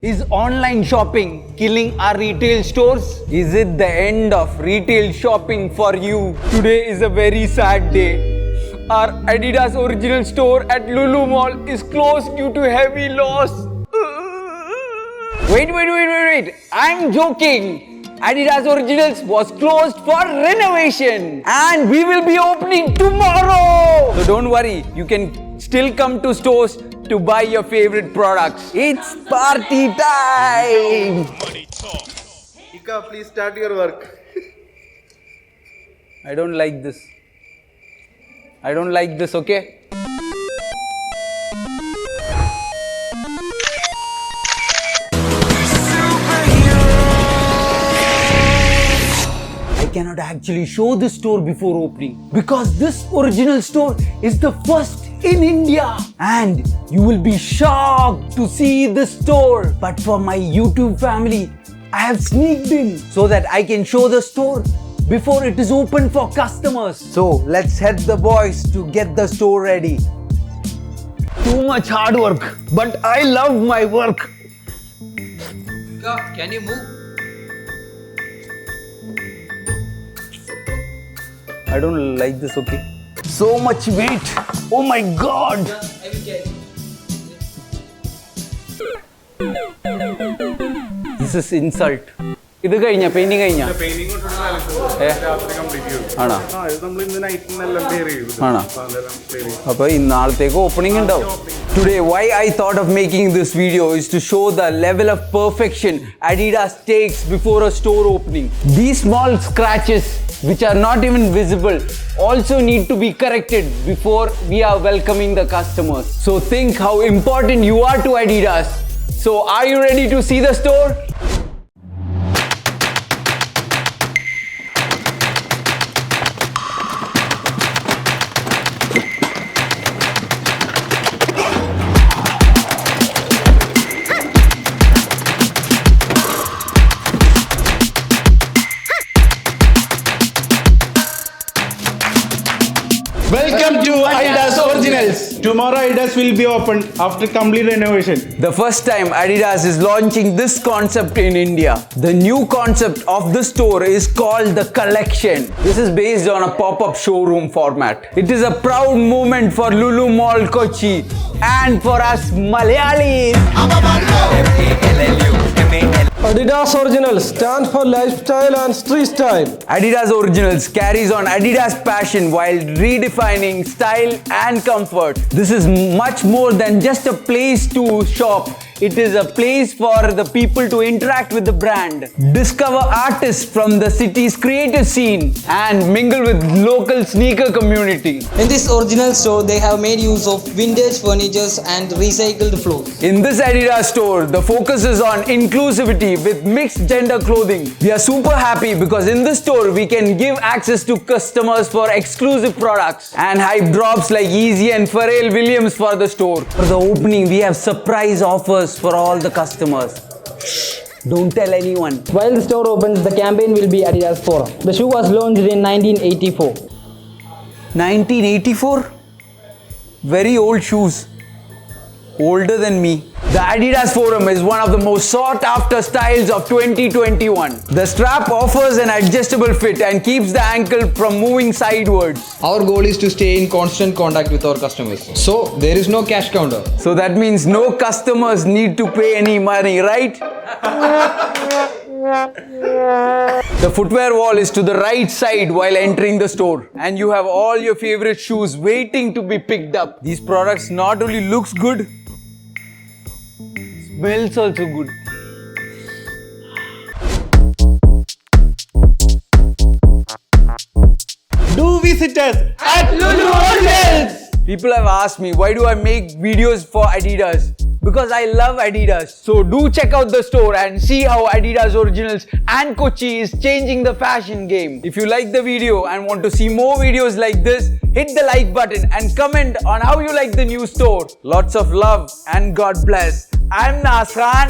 Is online shopping killing our retail stores? Is it the end of retail shopping for you? Today is a very sad day. Our Adidas original store at LULU Mall is closed due to heavy loss. Wait. I'm joking. Adidas Originals was closed for renovation and we will be opening tomorrow. So don't worry, you can still come to stores to buy your favorite products. It's party time! Ika, please start your work. I don't like this. Okay? I cannot actually show this store before opening because this original store is the first in India and you will be shocked to see this store. But for my YouTube family, I have sneaked in so that I can show the store before it is open for customers. So let's help the boys to get the store ready. Too much hard work, but I love my work. Can you move? I don't like this, okay? So much weight. Oh my God. I will carry. This is insult. ഇത് കഴിഞ്ഞ painting കഴിഞ്ഞ ആണോ അപ്പൊ നാളത്തേക്ക് opening ഉണ്ടാവും. Today why I thought of making this video is to show the level of perfection Adidas takes before a store opening. These small scratches which are not even visible also need to be corrected before we are welcoming the customers. So think how important you are to Adidas. So are you ready to see the store? Welcome to ADIDAS Originals. Tomorrow ADIDAS will be open after complete renovation. The first time Adidas is launching this concept in India. The new concept of the store is called the Collection. This is based on a pop-up showroom format. It is a proud moment for LULU Mall Kochi and for us Malayalis. Adidas Originals stands for lifestyle and street style. Adidas Originals carries on Adidas passion while redefining style and comfort. This is much more than just a place to shop. It is a place for the people to interact with the brand, discover artists from the city's creative scene, and mingle with local sneaker community. In this original store, they have made use of vintage furnitures and recycled floors. In this Adidas store, the focus is on inclusivity with mixed gender clothing. We are super happy because in this store, we can give access to customers for exclusive products and hype drops like Yeezy and Pharrell Williams for the store. For the opening, we have surprise offers for all the customers. Don't tell anyone. While the store opens, the campaign will be Adidas Forum. The shoe was launched in 1984. 1984? Very old shoes. Older than me. The Adidas Forum is one of the most sought after styles of 2021. The strap offers an adjustable fit and keeps the ankle from moving sidewards. Our goal is to stay in constant contact with our customers. So there is no cash counter. So that means no customers need to pay any money, right? The footwear wall is to the right side while entering the store. And you have all your favorite shoes waiting to be picked up. These products not only looks good, smells also good. Do visit us at LULU Originals. People have asked me, why do I make videos for Adidas? Because I love Adidas. So do check out the store and see how Adidas Originals and Kochi is changing the fashion game. If you like the video and want to see more videos like this, hit the like button and comment on how you like the new store. Lots of love and God bless. I'm Nahaazz Khaan.